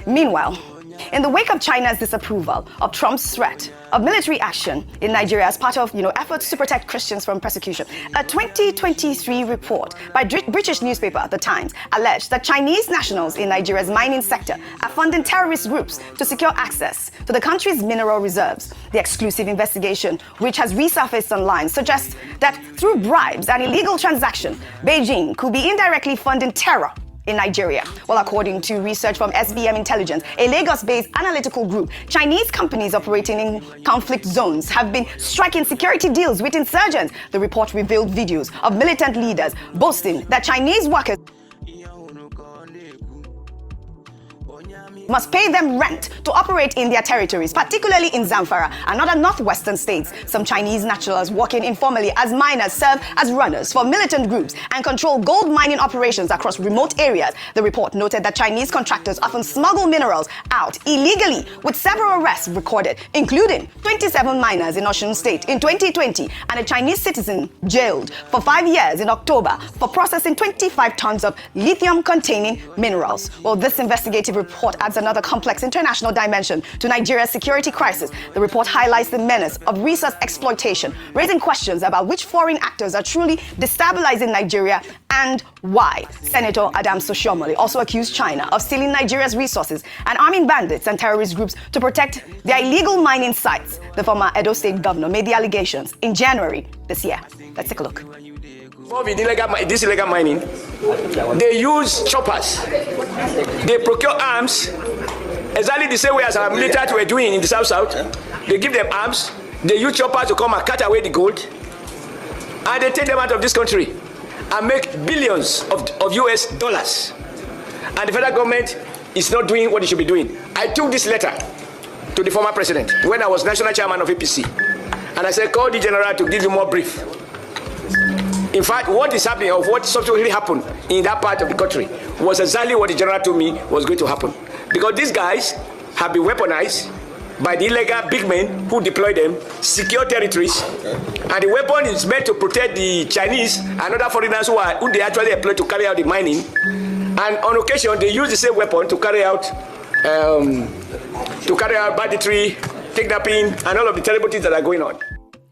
Meanwhile, in the wake of China's disapproval of Trump's threat of military action in Nigeria as part of, efforts to protect Christians from persecution, a 2023 report by British newspaper The Times alleged that Chinese nationals in Nigeria's mining sector are funding terrorist groups to secure access to the country's mineral reserves. The exclusive investigation, which has resurfaced online, suggests that through bribes and illegal transactions, Beijing could be indirectly funding terror in Nigeria. Well, according to research from SBM Intelligence, a Lagos-based analytical group, Chinese companies operating in conflict zones have been striking security deals with insurgents. The report revealed videos of militant leaders boasting that Chinese workers must pay them rent to operate in their territories, particularly in Zamfara and other northwestern states. Some Chinese nationals working informally as miners serve as runners for militant groups and control gold mining operations across remote areas. The report noted that Chinese contractors often smuggle minerals out illegally, with several arrests recorded, including 27 miners in Osun State in 2020 and a Chinese citizen jailed for 5 years in October for processing 25 tons of lithium-containing minerals. Well, this investigative report adds another complex international dimension to Nigeria's security crisis. The report highlights the menace of resource exploitation, raising questions about which foreign actors are truly destabilizing Nigeria and why. Senator Adam Soshomole also accused China of stealing Nigeria's resources and arming bandits and terrorist groups to protect their illegal mining sites. The former Edo State governor made the allegations in January this year. Let's take a look. This illegal mining, they use choppers. They procure arms exactly the same way as our military were doing in the South. They give them arms. They use choppers to come and cut away the gold, and they take them out of this country and make billions of US dollars. And the federal government is not doing what it should be doing. I took this letter to the former president when I was national chairman of APC, and I said, call the general to give you more brief. In fact, what is happening, or what subsequently happened in that part of the country, was exactly what the general told me was going to happen. Because these guys have been weaponized by the illegal big men who deploy them, secure territories, and the weapon is meant to protect the Chinese and other foreigners who they actually employ to carry out the mining. And on occasion, they use the same weapon to carry out banditry, kidnapping, and all of the terrible things that are going on.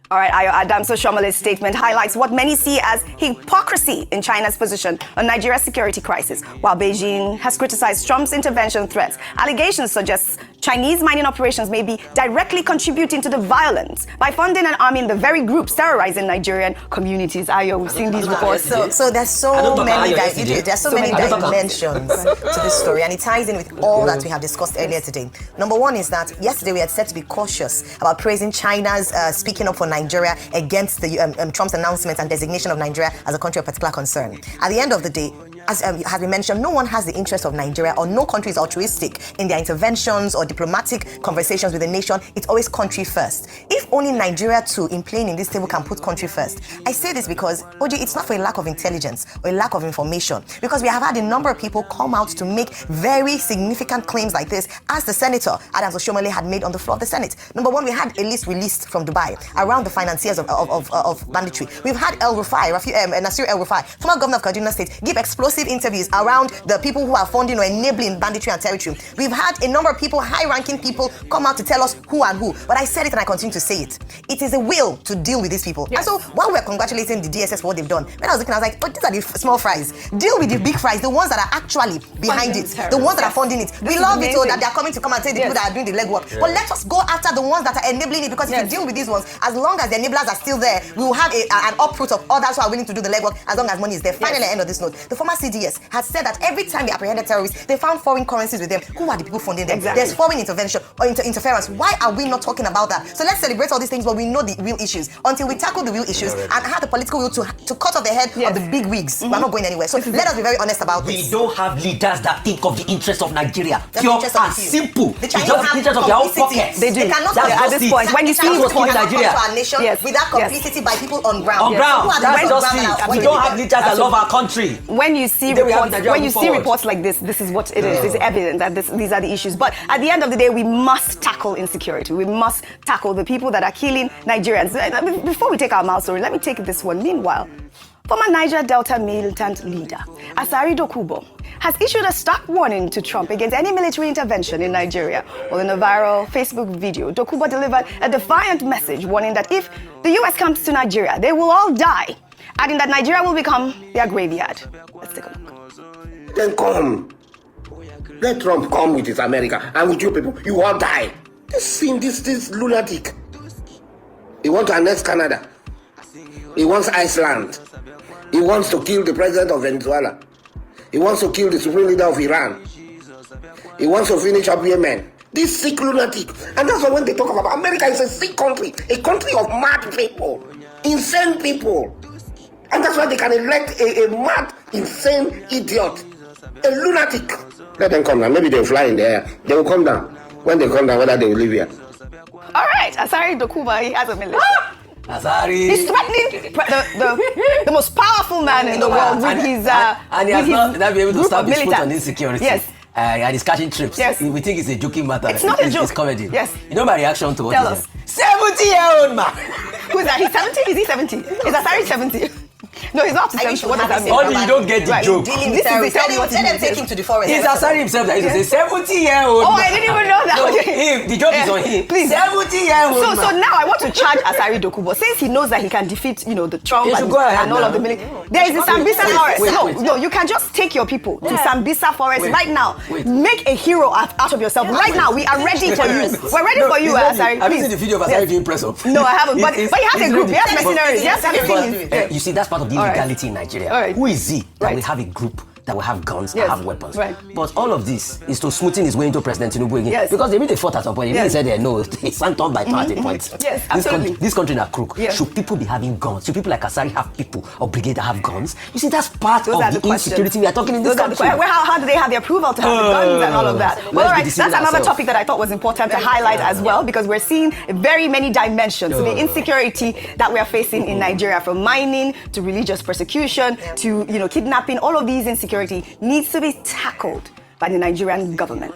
All right, Adam Soshomole's statement highlights what many see as hypocrisy in China's position on Nigeria's security crisis. While Beijing has criticized Trump's intervention threats, allegations suggest Chinese mining operations may be directly contributing to the violence by funding and arming the very groups terrorizing Nigerian communities. Ayo, we've seen these reports. So there's so many dimensions to this story, and it ties in with all that we have discussed earlier today. Number one is that yesterday we had said to be cautious about praising China's speaking up for Nigeria against the Trump's announcement and designation of Nigeria as a country of particular concern. At the end of the day, as have been mentioned, no one has the interest of Nigeria, or no country is altruistic in their interventions or diplomatic conversations with the nation. It's always country first. If only Nigeria too, in playing in this table, can put country first. I say this because, OJ, it's not for a lack of intelligence or a lack of information, because we have had a number of people come out to make very significant claims like this, as the Senator Adam Soshomole had made on the floor of the Senate. Number one, we had a list released from Dubai around the financiers of banditry. We've had Nasir El-Rufai, former governor of Kaduna State, give explosive interviews around the people who are funding or enabling banditry and territory. We've had a number of people, high-ranking people, come out to tell us who and who. But I said it and I continue to say it. It is a will to deal with these people. Yes. And so while we're congratulating the DSS for what they've done, when I was looking, I was like, oh, these are the small fries. Deal with the big fries, the ones that are actually behind it, the ones that are funding it. We love it, so that they're coming to come and say the people that are doing the legwork. But let us go after the ones that are enabling it, because if you deal with these ones, as long as the enablers are still there, we will have an uproot of others who are willing to do the legwork, as long as money is there. Finally, at the end of this note, the former CDS has said that every time they apprehended terrorists, they found foreign currencies with them. Who are the people funding them? Exactly. There's foreign intervention or interference. Why are we not talking about that? So let's celebrate all these things, but we know the real issues. Until we tackle the real issues and have the political will to cut off the head of the big wigs, we're not going anywhere. So let us be very honest about this. We don't have leaders that think of the interests of Nigeria. Pure and simple. The Chinese have the interest of their own pockets. They do. They cannot at this point. When you see reports Nigeria to our nation without complicity by people on ground. That's just it. We don't have leaders that love our country. When you see reports like this is what it is. It's evident that these are the issues. But at the end of the day, we must tackle insecurity. We must tackle the people that are killing Nigerians. Before we take our mouth story, let me take this one. Meanwhile, former Niger Delta militant leader Asari Dokubo has issued a stark warning to Trump against any military intervention in Nigeria. Well, in a viral Facebook video, Dokubo delivered a defiant message warning that if the US comes to Nigeria, they will all die, adding that Nigeria will become their graveyard. Let's take a look. Then come. Let Trump come with his America, and with you people, you all die. This lunatic. He wants to annex Canada. He wants Iceland. He wants to kill the president of Venezuela. He wants to kill the supreme leader of Iran. He wants to finish up Yemen. This sick lunatic. And that's why when they talk about America is a sick country. A country of mad people. Insane people. And that's why they can elect a mad, insane idiot. A lunatic. Let them come down. Maybe they'll fly in the air. They will come down. When they come down, whether they will live here. All right, Asari Dokubo, he has a militia. Asari. He's threatening the most powerful man in the world with his and he has not been able to stop his foot on militants. insecurity. Yes. And he's catching trips. Yes. We think it's a joking matter. It's not a joke. It's comedy. Yes. You know my reaction to what Tell he us. said? 70-year-old man. Who is that? He's 70? Is he 70? Is Asari 70? No, he's not 70. What does that mean? Only you don't get the joke. Dealing This with is terrorists. exactly what Let them it take means. him to the forest. It's Asari himself that used to say 70-year-old Oh, man. I didn't even know that. No, Okay. him. The joke is on him. Please. 70-year-old man. So now I want to charge Asari Dokubo, since he knows that he can defeat, the Trump He should go ahead and all now. of the military. There is the Sambisa forest. No, you can just take your people to Sambisa forest right now. Make a hero out of yourself. Right now, we are ready for you. We're ready for you, Asari. Have you seen the video of Asari doing press up? No, I haven't. But he has a group. He has mercenaries. He has everything. You see, that's part of the illegality in Nigeria. All right. Who is he that Right. will have a group that will have guns Yes. and have weapons? Right. But all of this is to smoothen his way into President Tinubu again. Yes. Because they really fought at some point. They Yes. really said, no, it's turned by party points. Yes, absolutely. This country is a crook. Yes. Should people be having guns? Should people like Asari have people or brigade that have guns? You see, that's part Those are of the the questions. insecurity we are talking in this Those are the country. questions. How do they have the approval to have the guns and all of that? Well, all right, let's that's be another ourselves. topic that I thought was important to highlight as well, because we're seeing very many dimensions to the insecurity that we are facing in Nigeria, from mining to religious persecution to kidnapping. All of these insecurity needs to be tackled by the Nigerian government.